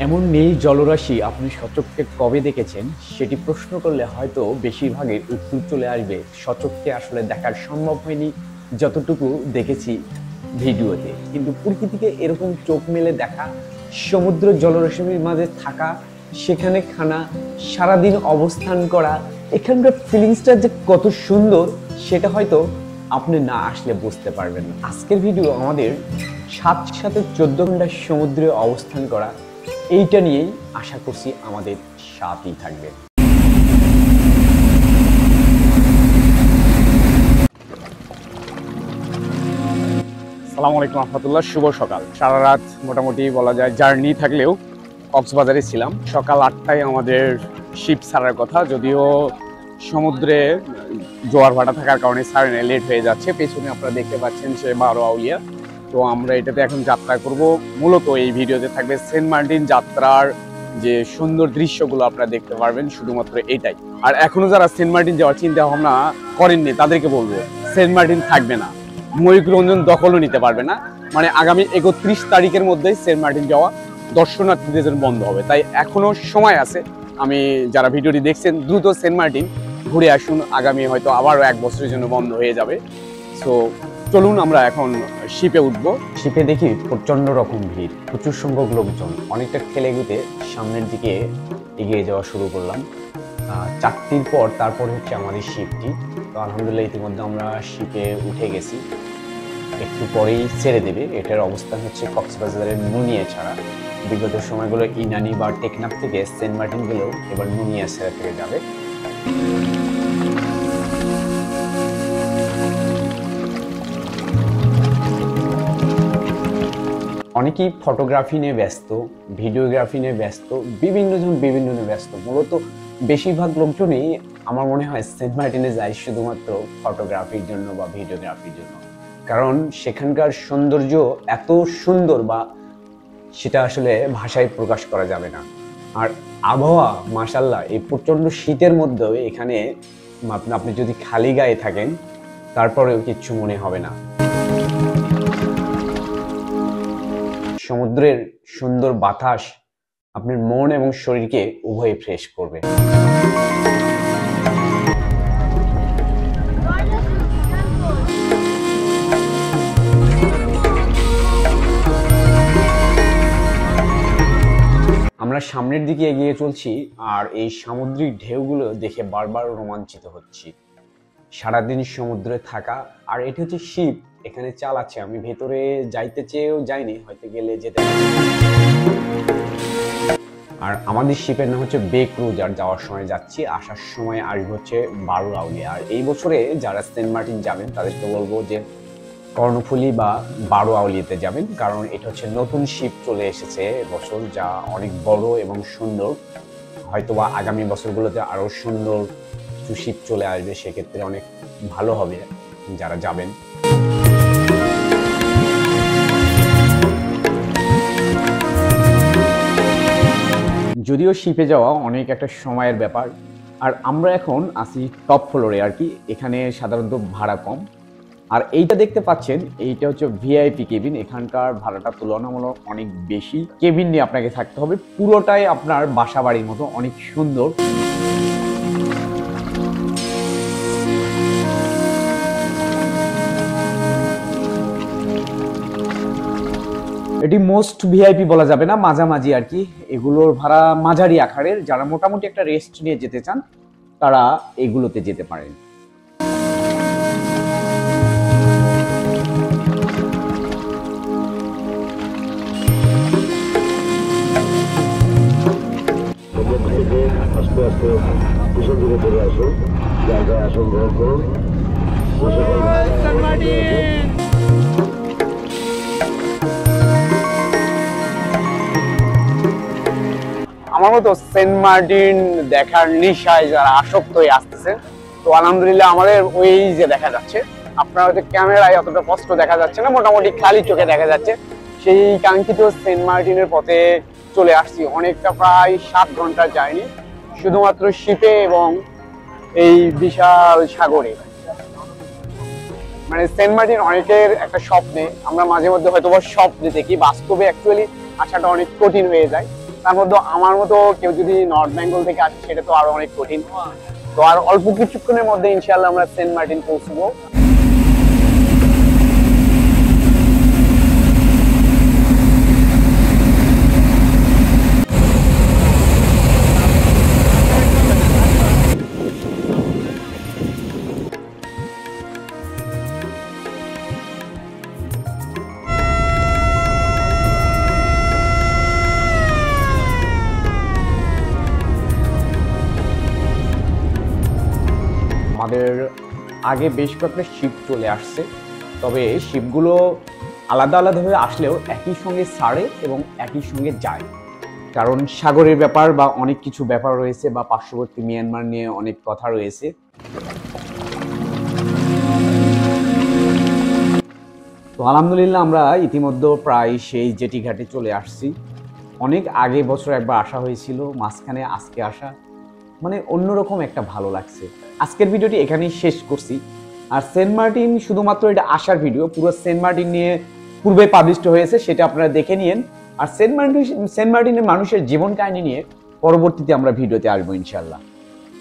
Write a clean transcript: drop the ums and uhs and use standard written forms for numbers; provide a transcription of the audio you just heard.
এমন নীল জলরাশি আপনি সচক্ষে কবে দেখেছেন সেটি প্রশ্ন করলে হয়তো বেশিরভাগের উত্তর চলে আসবে সচক্ষে আসলে দেখার সম্ভব হয়নি, যতটুকু দেখেছি ভিডিওতে। কিন্তু প্রকৃতিকে এরকম চোখ মেলে দেখা, সমুদ্র জলরাশির মাঝে থাকা, সেখানে খানা, সারাদিন অবস্থান করা, এখানকার ফিলিংসটা যে কত সুন্দর সেটা হয়তো আপনি না আসলে বুঝতে পারবেন না। আজকের ভিডিও আমাদের সাথে 14 ঘন্টা সমুদ্রে অবস্থান করা, এইটা নিয়েই আশা করছি আমাদের সাথেই থাকবে। আসসালামু আলাইকুম রহমতুল্লাহ, শুভ সকাল। সারা রাত মোটামুটি বলা যায় জার্নি থাকলেও কক্সবাজারে ছিলাম। সকাল 8টায় আমাদের শিপ ছাড়ার কথা, যদিও সমুদ্রে জোয়ার ভাটা থাকার কারণে সারেনে লেট হয়ে যাচ্ছে। পেছনে আপনারা দেখতে পাচ্ছেন সে 12 আউলিয়া। তো আমরা এটাতে এখন যাত্রা করব। মূলত এই ভিডিওতে থাকবে সেন্ট মার্টিন যাত্রার যে সুন্দর দৃশ্যগুলো আপনারা দেখতে পারবেন, শুধুমাত্র এটাই। আর এখনো যারা সেন্ট মার্টিন যাওয়ার চিন্তা ভাবনা করেননি তাদেরকে বলবো, সেন্ট মার্টিন থাকবে না, ময়ূররঞ্জন দখলও নিতে পারবে না। মানে আগামী 31 তারিখের মধ্যেই সেন্ট মার্টিন যাওয়া দর্শনার্থীদের জন্য বন্ধ হবে। তাই এখনো সময় আছে। আমি যারা ভিডিওটি দেখছেন দ্রুত সেন্ট মার্টিন ঘুরে আসুন, আগামী হয়তো আবারও 1 বছরের জন্য বন্ধ হয়ে যাবে। সো চলুন আমরা এখন শিপে উঠবো। শিপে দেখি প্রচন্ড রকম ভিড়, প্রচুর সংখ্যক লোকজন। অনেকটা খেলে গুতে সামনের দিকে এগিয়ে যাওয়া শুরু করলাম। 4টির পর তারপর হচ্ছে আমাদের শিপটি। তো আলহামদুলিল্লাহ ইতিমধ্যে আমরা শিপে উঠে গেছি, একটু পরেই ছেড়ে দেবে। এটার অবস্থান হচ্ছে কক্সবাজারের নুনিয়া ছাড়া। বিগত সময়গুলো ইনানি বা টেকনাফ থেকে সেন্ট মার্টিন গেলেও এবার নুনিয়া ছাড়া থেকে যাবে। অনেকেই ফটোগ্রাফি নিয়ে ব্যস্ত, ভিডিওগ্রাফি নিয়ে ব্যস্ত, বিভিন্ন নিয়ে ব্যস্ত। মূলত বেশিরভাগ লোকজনই আমার মনে হয় সেন্ট মার্টিনে যায় শুধুমাত্র ফটোগ্রাফির জন্য বা ভিডিওগ্রাফির জন্য। কারণ সেখানকার সৌন্দর্য এত সুন্দর, বা সেটা আসলে ভাষায় প্রকাশ করা যাবে না। আর আবহাওয়া মাশাআল্লাহ, এই প্রচন্ড শীতের মধ্যেও এখানে আপনি যদি খালি গায়ে থাকেন তারপরেও কিচ্ছু মনে হবে না। সমুদ্রের সুন্দর বাতাস আপনার মন এবং শরীরকে উভয়ে ফ্রেশ করবে। আমরা সামনের দিকে এগিয়ে চলছি, আর এই সামুদ্রিক ঢেউগুলো দেখে বারবার রোমাঞ্চিত হচ্ছি। সারাদিন সমুদ্রে থাকা, আর এটা হচ্ছে শিপ, এখানে চাল আছে। আমি ভেতরে যাইতে চেয়েও যাইনি, হয়তো গেলে যেতে। আর আমাদের শিপের নাম হচ্ছে বে ক্রুজার। যাওয়ার সময় যাচ্ছি, আসার সময় আসবে হচ্ছে 12 আউলিয়া। আর এই বছরে যারা সেন্ট মার্টিন যাবেন তাদেরকে বলবো যে কর্ণফুলী বা 12 আউলিয়াতে যাবেন, কারণ এটা হচ্ছে নতুন শিপ চলে এসেছে এবছর, যা অনেক বড় এবং সুন্দর। হয়তোবা আগামী বছরগুলোতে আরো সুন্দর কিছু শিপ চলে আসবে, সেক্ষেত্রে অনেক ভালো হবে যারা যাবেন। যদিও শিপে যাওয়া অনেক একটা সময়ের ব্যাপার, আর আমরা এখন আছি টপ ফ্লোরে আর কি। এখানে সাধারণত ভাড়া কম। আর এইটা দেখতে পাচ্ছেন, এইটা হচ্ছে ভিআইপি কেবিন। এখানকার ভাড়াটা তুলনামূলক অনেক বেশি। কেবিন নিয়ে আপনাকে থাকতে হবে, পুরোটাই আপনার বাসা বাড়ির মতো, অনেক সুন্দর। এটি মোস্ট ভিআইপি বলা যাবে না, মাঝামাঝি আর কি। এগুলোর ভাড়া মাঝারি আকারের। যারা মোটামুটি একটা রেস্ট নিয়ে যেতে চান তারা এগুলোতে যেতে পারেন। আস্তে আস্তে পিছন দিকে চলে আসুন, জায়গায় আসন গ্রহণ করুন। আমার মতো সেন্ট মার্টিন দেখার নেশায় যারা আসক্ত হয়ে আসতেছেন, তো আলহামদুলিল্লাহ আমাদের ওই যে দেখা যাচ্ছে, আপনার হয়তো ক্যামেরায় অতটা কষ্ট দেখা যাচ্ছে না, মোটামুটি খালি চোখে দেখা যাচ্ছে। সেই কাঙ্ক্ষিত সেন্ট মার্টিনের পথে চলে আসছি। অনেকটা, প্রায় 7 ঘন্টার জার্নি শুধুমাত্র শিপে এবং এই বিশাল সাগরে। মানে সেন্ট মার্টিন অনেকের একটা স্বপ্নে, আমরা মাঝে মধ্যে হয়তো স্বপ্নে দেখি, বাস্তবে অ্যাকচুয়ালি আসাটা অনেক কঠিন হয়ে যায়। তার মধ্যে আমার মতো কেউ যদি নর্থ বেঙ্গল থেকে আসে সেটা তো আরো অনেক কঠিন। তো আর অল্প কিছুক্ষণের মধ্যে ইনশাআল্লাহ আমরা সেন্ট মার্টিন পৌঁছবো। আমাদের আগে বেশ কয়েকটা শিপ চলে আসছে, তবে শিপগুলো আলাদা আলাদাভাবে আসলেও একই সঙ্গে ছাড়ে এবং একই সঙ্গে যায়, কারণ সাগরের ব্যাপার বা অনেক কিছু ব্যাপার রয়েছে বা পার্শ্ববর্তী মিয়ানমার নিয়ে অনেক কথা রয়েছে। তো আলহামদুলিল্লাহ আমরা ইতিমধ্যে প্রায় সেই জেটি ঘাটে চলে আসছি। অনেক আগে বছর একবার আসা হয়েছিল, মাঝখানে আজকে আসা মানে অন্যরকম একটা ভালো লাগছে। আজকের ভিডিওটি এখানেই শেষ করছি। আর সেন্ট মার্টিন শুধুমাত্র এটা আসার ভিডিও, পুরো সেন্ট মার্টিন নিয়ে পূর্বে পাবলিশড হয়েছে, সেটা আপনারা দেখে নিন। আর সেন্ট মার্টিনের মানুষের জীবন কাহিনী নিয়ে পরবর্তীতে আমরা ভিডিওতে আসবো ইনশাল্লাহ।